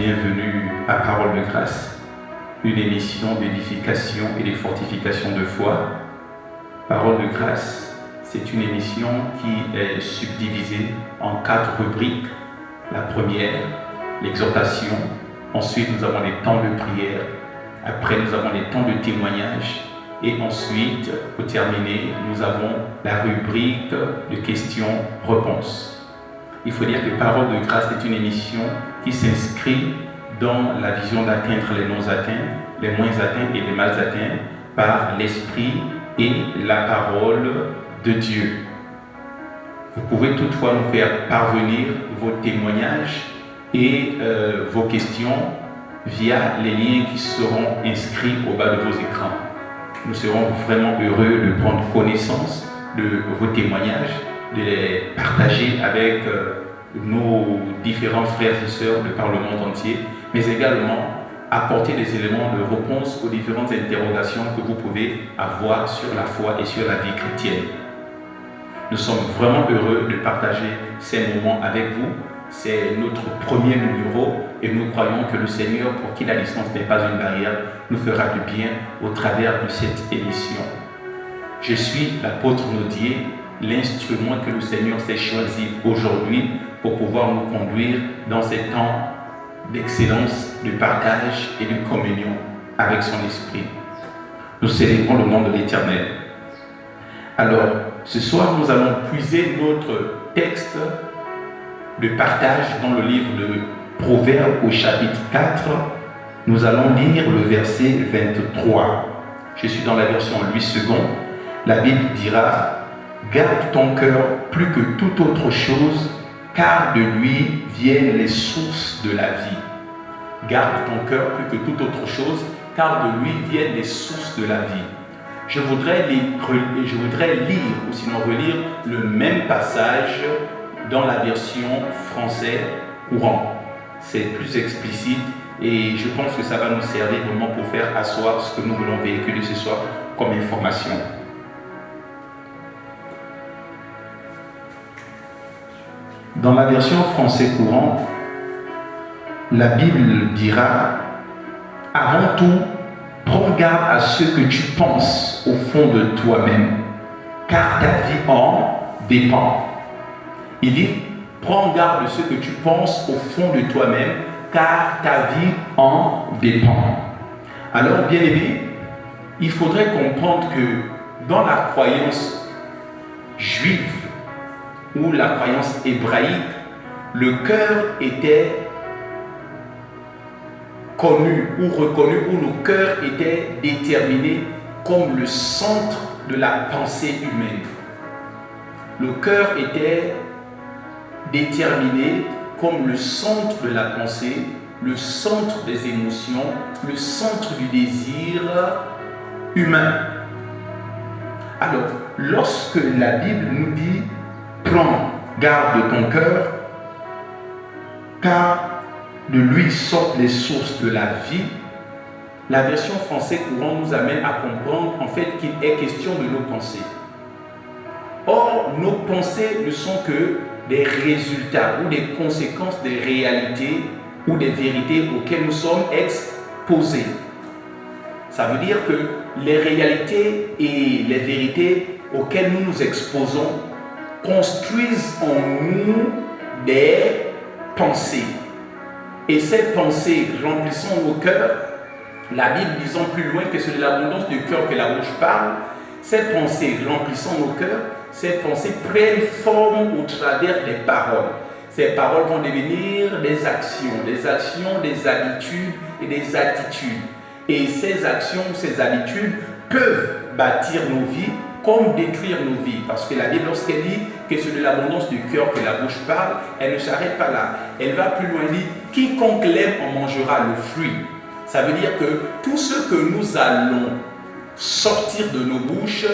bienvenue à Parole de grâce, une émission d'édification et de fortification de foi. Parole de grâce, c'est une émission qui est subdivisée en 4 rubriques. La première, l'exhortation. Ensuite, nous avons les temps de prière. Après, nous avons les temps de témoignage. Et ensuite, pour terminer, nous avons la rubrique de questions-réponses. Il faut dire que Parole de grâce est une émission qui s'inscrit dans la vision d'atteindre les non atteints, les moins atteints et les mal atteints par l'Esprit et la parole de Dieu. Vous pouvez toutefois nous faire parvenir vos témoignages et vos questions via les liens qui seront inscrits au bas de vos écrans. Nous serons vraiment heureux de prendre connaissance de vos témoignages, de les partager avec nos différents frères et sœurs de par le monde entier, mais également apporter des éléments de réponse aux différentes interrogations que vous pouvez avoir sur la foi et sur la vie chrétienne. Nous sommes vraiment heureux de partager ces moments avec vous. C'est notre premier numéro et nous croyons que le Seigneur, pour qui la distance n'est pas une barrière, nous fera du bien au travers de cette émission. Je suis l'apôtre Naudier, l'instrument que le Seigneur s'est choisi aujourd'hui pour pouvoir nous conduire dans ces temps d'excellence, de partage et de communion avec son Esprit. Nous célébrons le nom de l'Éternel. Alors, ce soir, nous allons puiser notre texte de partage dans le livre de Proverbes au chapitre 4. Nous allons lire le verset 23. Je suis dans la version 8 secondes. La Bible dira: garde ton cœur plus que toute autre chose, car de lui viennent les sources de la vie. Garde ton cœur plus que toute autre chose, car de lui viennent les sources de la vie. Je voudrais lire, ou sinon relire, le même passage dans la version français courant. C'est plus explicite et je pense que ça va nous servir vraiment pour faire asseoir ce que nous voulons véhiculer ce soir comme information. Dans la version français courant, la Bible dira: avant tout, prends garde à ce que tu penses au fond de toi-même, car ta vie en dépend. Il dit: prends garde de ce que tu penses au fond de toi-même, car ta vie en dépend. Alors, bien aimé, il faudrait comprendre que dans la croyance juive ou la croyance hébraïque, le cœur était connu ou reconnu, où nos cœurs étaient déterminés comme le centre de la pensée humaine. Le cœur était déterminé comme le centre de la pensée, le centre des émotions, le centre du désir humain. Alors, lorsque la Bible nous dit « prends garde de ton cœur, car de lui sortent les sources de la vie », la version française courante nous amène à comprendre en fait qu'il est question de nos pensées. Or, nos pensées ne sont que des résultats ou des conséquences des réalités ou des vérités auxquelles nous sommes exposés. Ça veut dire que les réalités et les vérités auxquelles nous nous exposons construisent en nous des pensées. Et ces pensées remplissant nos cœurs, la Bible disant plus loin que c'est de l'abondance du cœur que la bouche parle, ces pensées remplissant nos cœurs, ces pensées prennent forme au travers des paroles. Ces paroles vont devenir des actions, des habitudes et des attitudes. Et ces actions, ces habitudes peuvent bâtir nos vies comme détruire nos vies. Parce que la Bible, lorsqu'elle dit que c'est de l'abondance du cœur que la bouche parle, elle ne s'arrête pas là. Elle va plus loin, dit « quiconque l'aime en mangera le fruit ». Ça veut dire que tout ce que nous allons sortir de nos bouches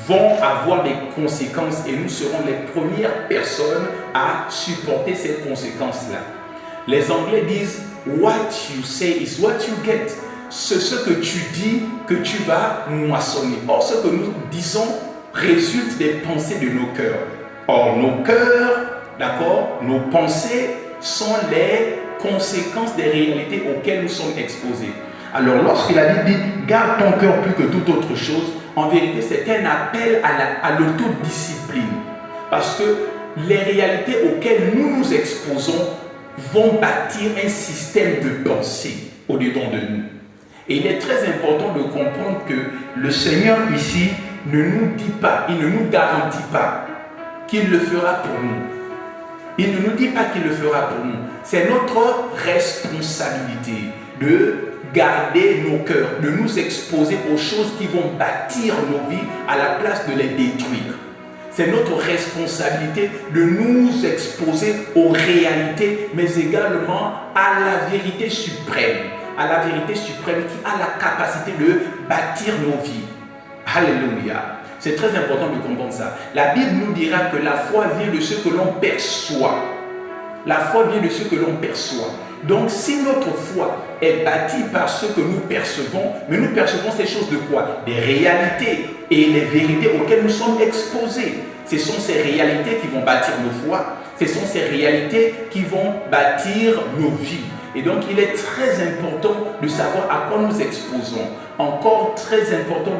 vont avoir des conséquences et nous serons les premières personnes à supporter ces conséquences-là. Les Anglais disent « what you say is what you get ». C'est ce que tu dis que tu vas moissonner. Or, ce que nous disons résulte des pensées de nos cœurs. Or, nos cœurs, d'accord, nos pensées sont les conséquences des réalités auxquelles nous sommes exposés. Alors lorsque la Bible dit « garde ton cœur plus que toute autre chose », en vérité c'est un appel à l'autodiscipline. Parce que les réalités auxquelles nous nous exposons vont bâtir un système de pensée au-dedans de nous. Et il est très important de comprendre que le Seigneur ici ne nous dit pas, il ne nous garantit pas qu'il le fera pour nous. Il ne nous dit pas qu'il le fera pour nous. C'est notre responsabilité de garder nos cœurs, de nous exposer aux choses qui vont bâtir nos vies à la place de les détruire. C'est notre responsabilité de nous exposer aux réalités, mais également à la vérité suprême. À la vérité suprême qui a la capacité de bâtir nos vies. Alléluia. C'est très important de comprendre ça. La Bible nous dira que la foi vient de ce que l'on perçoit. La foi vient de ce que l'on perçoit. Donc si notre foi est bâtie par ce que nous percevons, mais nous percevons ces choses de quoi? Des réalités et les vérités auxquelles nous sommes exposés. Ce sont ces réalités qui vont bâtir nos foi. Ce sont ces réalités qui vont bâtir nos vies. Et donc il est très important de savoir à quoi nous exposons. Encore très important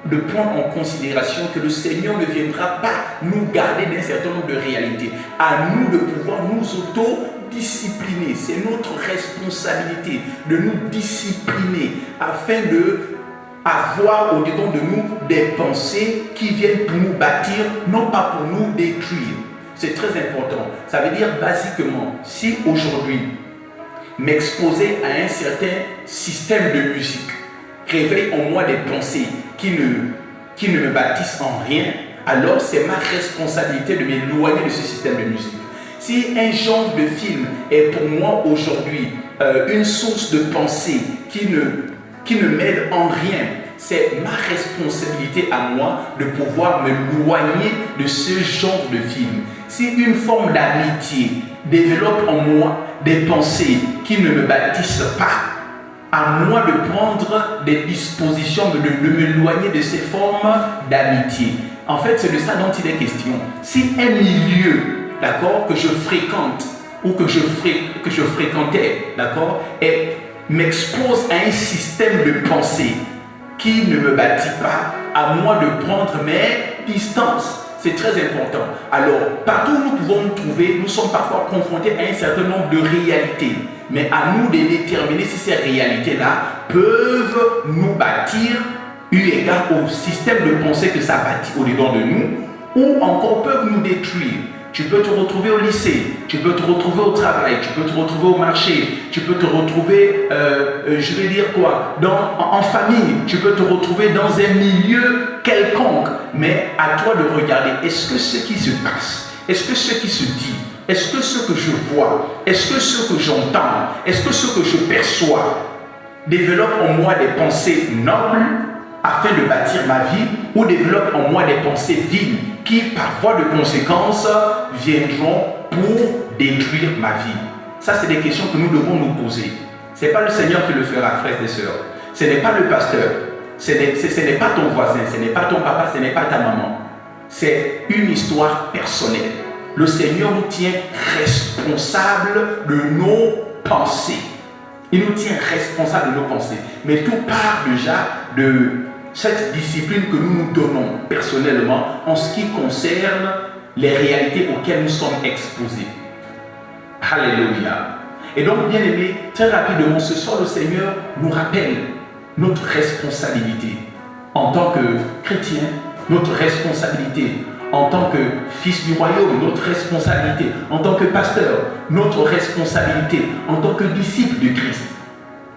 de prendre en considération que le Seigneur ne viendra pas nous garder d'un certain nombre de réalités. À nous de pouvoir nous auto-discipliner. C'est notre responsabilité de nous discipliner afin de avoir au-dedans de nous des pensées qui viennent pour nous bâtir, non pas pour nous détruire. C'est très important. Ça veut dire basiquement, si aujourd'hui m'exposer à un certain système de musique réveille en moi des pensées qui ne me bâtissent en rien, alors c'est ma responsabilité de m'éloigner de ce système de musique. Si un genre de film est pour moi aujourd'hui une source de pensée qui ne m'aide en rien, c'est ma responsabilité à moi de pouvoir m'éloigner de ce genre de film. Si une forme d'amitié développe en moi des pensées qui ne me bâtissent pas, à moi de prendre des dispositions, de m'éloigner de ces formes d'amitié. En fait, c'est de ça dont il est question. Si un milieu, d'accord, que je fréquente ou que je fréquentais, d'accord, et m'expose à un système de pensée qui ne me bâtit pas, à moi de prendre mes distances. C'est très important. Alors, partout où nous pouvons nous trouver, nous sommes parfois confrontés à un certain nombre de réalités. Mais à nous de déterminer si ces réalités-là peuvent nous bâtir, eu égard au système de pensée que ça bâtit au-dedans de nous, ou encore peuvent nous détruire. Tu peux te retrouver au lycée, tu peux te retrouver au travail, tu peux te retrouver au marché, tu peux te retrouver, en famille, tu peux te retrouver dans un milieu quelconque. Mais à toi de regarder, est-ce que ce qui se passe, est-ce que ce qui se dit, est-ce que ce que je vois, est-ce que ce que j'entends, est-ce que ce que je perçois développe en moi des pensées nobles afin de bâtir ma vie, ou développe en moi des pensées viles qui, par voie de conséquence, viendront pour détruire ma vie. Ça, c'est des questions que nous devons nous poser. Ce n'est pas le Seigneur qui le fera, frères et sœurs. Ce n'est pas le pasteur. Ce n'est pas ton voisin. Ce n'est pas ton papa. Ce n'est pas ta maman. C'est une histoire personnelle. Le Seigneur nous tient responsables de nos pensées. Il nous tient responsables de nos pensées. Mais tout part déjà de cette discipline que nous nous donnons personnellement en ce qui concerne les réalités auxquelles nous sommes exposés. Alléluia. Et donc, bien aimés, très rapidement, ce soir, le Seigneur nous rappelle notre responsabilité en tant que chrétien, notre responsabilité en tant que fils du royaume, notre responsabilité en tant que pasteur, notre responsabilité en tant que disciple de Christ,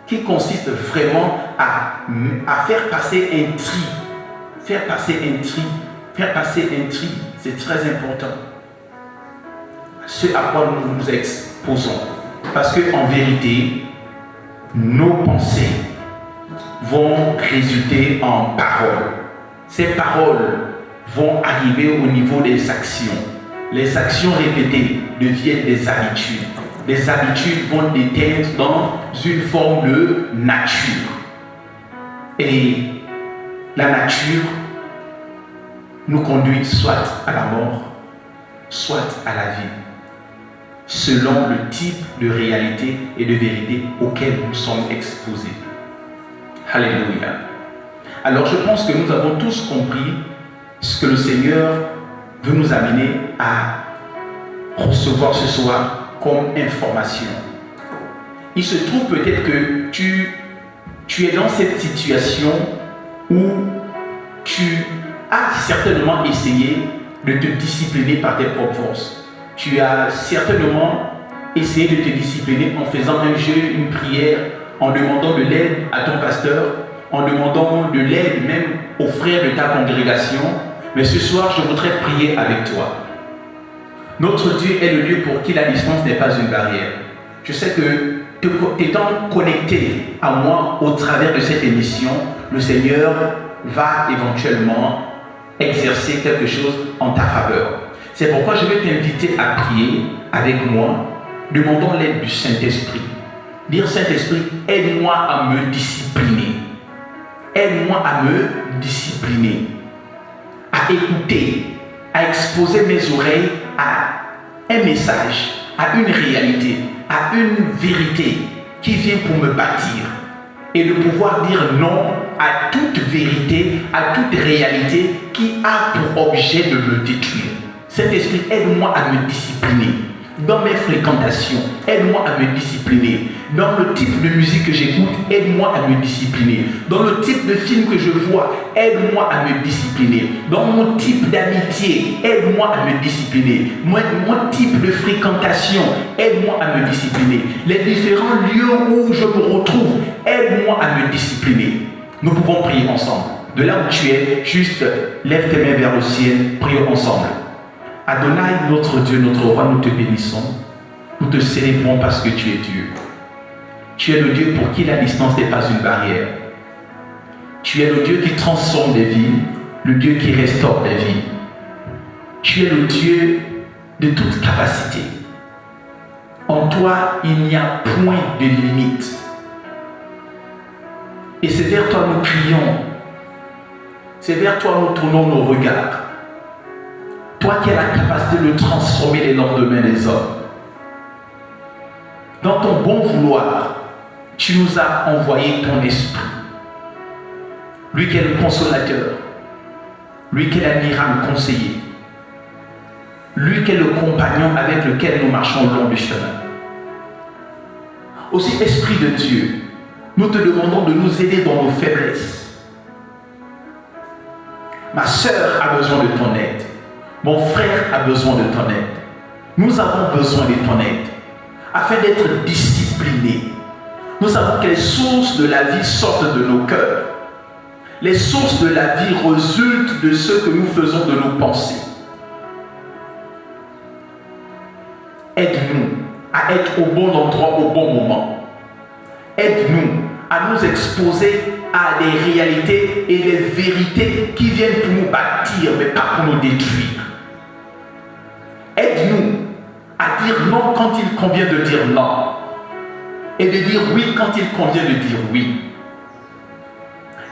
qui consiste vraiment à faire passer un tri. Faire passer un tri, c'est très important. Ce à quoi nous nous exposons. Parce qu'en vérité, nos pensées vont résulter en paroles. Ces paroles vont arriver au niveau des actions. Les actions répétées deviennent des habitudes. Les habitudes vont déteindre dans une forme de nature. Et la nature nous conduit soit à la mort, soit à la vie. selon le type de réalité et de vérité auquel nous sommes exposés. Alléluia. Alors je pense que nous avons tous compris ce que le Seigneur veut nous amener à recevoir ce soir comme information. Il se trouve peut-être que tu es dans cette situation où tu as certainement essayé de te discipliner par tes propres forces. Tu as certainement essayé de te discipliner en faisant un jeûne, une prière, en demandant de l'aide à ton pasteur, en demandant de l'aide même aux frères de ta congrégation. Mais ce soir, je voudrais prier avec toi. Notre Dieu est le lieu pour qui la distance n'est pas une barrière. Je sais que étant connecté à moi au travers de cette émission, le Seigneur va éventuellement exercer quelque chose en ta faveur. C'est pourquoi je vais t'inviter à prier avec moi, demandant l'aide du Saint-Esprit. Dire Saint-Esprit, aide-moi à me discipliner. Aide-moi à me discipliner, à écouter, à exposer mes oreilles à un message, à une réalité, à une vérité qui vient pour me bâtir et de pouvoir dire non à toute vérité, à toute réalité qui a pour objet de me détruire. Saint-Esprit, aide-moi à me discipliner dans mes fréquentations, aide-moi à me discipliner dans le type de musique que j'écoute, aide-moi à me discipliner dans le type de film que je vois, aide-moi à me discipliner dans mon type d'amitié, aide-moi à me discipliner mon type de fréquentation, aide-moi à me discipliner les différents lieux où je me retrouve, aide-moi à me discipliner. Nous pouvons prier ensemble. De là où tu es, juste lève tes mains vers le ciel, prions ensemble. Adonai, notre Dieu, notre roi, nous te bénissons. Nous te célébrons parce que tu es Dieu. Tu es le Dieu pour qui la distance n'est pas une barrière. Tu es le Dieu qui transforme des vies, le Dieu qui restaure des vies. Tu es le Dieu de toute capacité. En toi, il n'y a point de limite. Et c'est vers toi nous crions. C'est vers toi nous tournons nos regards. Toi qui as la capacité de transformer les lendemains des hommes. Dans ton bon vouloir, tu nous as envoyé ton esprit. Lui qui est le consolateur. Lui qui est l'admirable conseiller. Lui qui est le compagnon avec lequel nous marchons le long du chemin. Aussi, Esprit de Dieu, nous te demandons de nous aider dans nos faiblesses. Ma sœur a besoin de ton aide. Mon frère a besoin de ton aide. Nous avons besoin de ton aide afin d'être disciplinés. Nous savons que les sources de la vie sortent de nos cœurs. Les sources de la vie résultent de ce que nous faisons de nos pensées. Aide-nous à être au bon endroit au bon moment. Aide-nous à nous exposer à des réalités et des vérités qui viennent pour nous bâtir, mais pas pour nous détruire. Aide-nous à dire non quand il convient de dire non. Et de dire oui quand il convient de dire oui.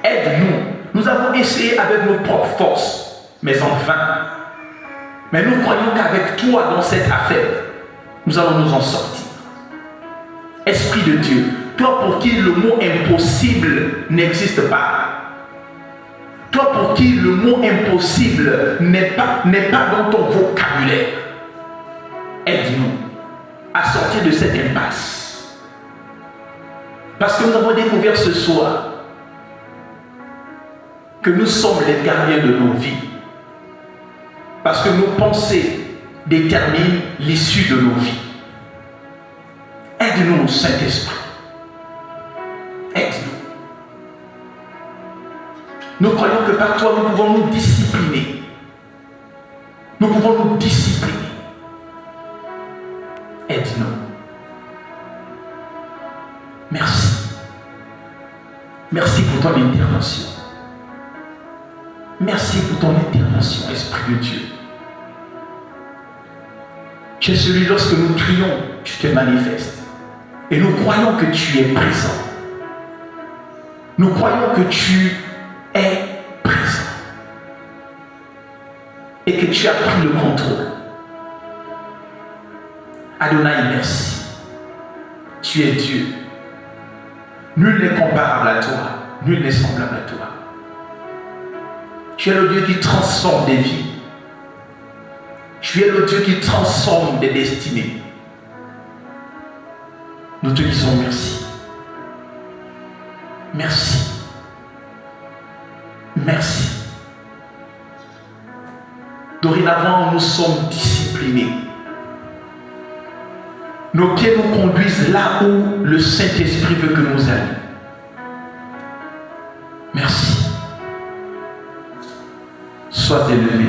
Aide-nous. Nous avons essayé avec nos propres forces, mais en vain. Mais nous croyons qu'avec toi dans cette affaire, nous allons nous en sortir. Esprit de Dieu, toi pour qui le mot impossible n'existe pas. Toi pour qui le mot impossible n'est pas dans ton vocabulaire. Aide-nous à sortir de cette impasse. Parce que nous avons découvert ce soir que nous sommes les gardiens de nos vies. Parce que nos pensées déterminent l'issue de nos vies. Aide-nous, Saint-Esprit. Aide-nous. Nous croyons que par toi, nous pouvons nous discipliner. Nous pouvons nous discipliner. Aide-nous. Merci. Merci pour ton intervention. Merci pour ton intervention, Esprit de Dieu. Tu es celui, lorsque nous crions, tu te manifestes. Et nous croyons que tu es présent. Nous croyons que tu es présent. Et que tu as pris le contrôle. Adonai, merci. Tu es Dieu. Nul n'est comparable à toi. Nul n'est semblable à toi. Tu es le Dieu qui transforme des vies. Tu es le Dieu qui transforme des destinées. Nous te disons merci. Merci. Merci. Dorénavant, nous sommes disciplinés. Nos pieds nous conduisent là où le Saint-Esprit veut que nous allions. Merci. Sois élevé.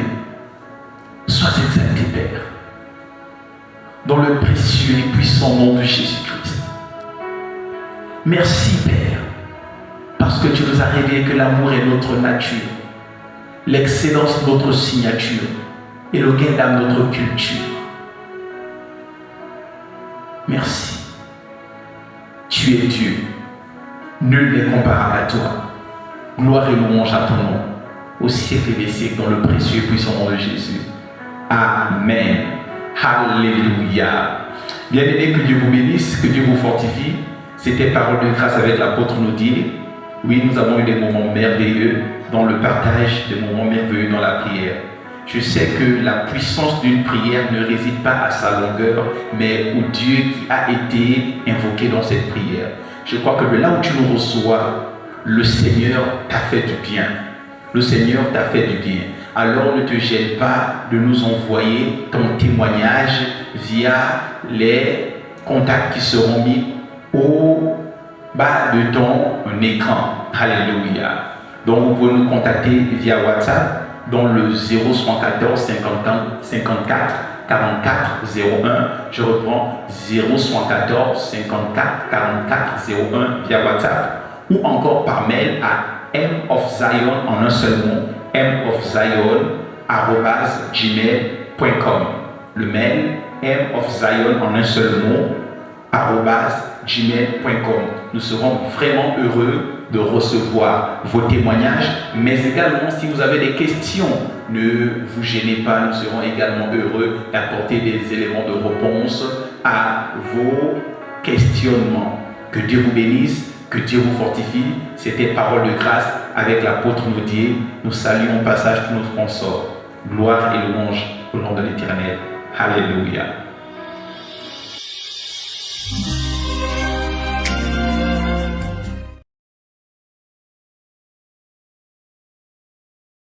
Sois exalté, Père. Dans le précieux et puissant nom de Jésus-Christ. Merci, Père, parce que tu nous as révélé que l'amour est notre nature, l'excellence notre signature et le gain d'âme notre culture. Merci. Tu es Dieu. Nul n'est comparable à toi. Gloire et louange à ton nom, au siècle des siècles, dans le précieux et puissant nom de Jésus. Amen. Alléluia. Bien-aimés, que Dieu vous bénisse, que Dieu vous fortifie. C'était Parole de grâce avec l'apôtre Naudier. Oui, nous avons eu des moments merveilleux dans le partage, des moments merveilleux dans la prière. Je sais que la puissance d'une prière ne réside pas à sa longueur, mais au Dieu qui a été invoqué dans cette prière. Je crois que de là où tu nous reçois, le Seigneur t'a fait du bien. Le Seigneur t'a fait du bien. Alors ne te gêne pas de nous envoyer ton témoignage via les contacts qui seront mis au bas de ton écran. Alléluia. Donc vous pouvez nous contacter via WhatsApp dans le 074 54 44 01. Je reprends 074 54 44 01 via WhatsApp ou encore par mail à mofzion en un seul mot, mofzion@gmail.com. Le mail mofzion en un seul mot @gmail.com. Nous serons vraiment heureux de recevoir vos témoignages, mais également si vous avez des questions, ne vous gênez pas, nous serons également heureux d'apporter des éléments de réponse à vos questionnements. Que Dieu vous bénisse, que Dieu vous fortifie. C'était Parole de grâce avec l'apôtre Naudier. Nous saluons au passage tous nos sponsors. Gloire et louange au nom de l'Éternel. Alléluia.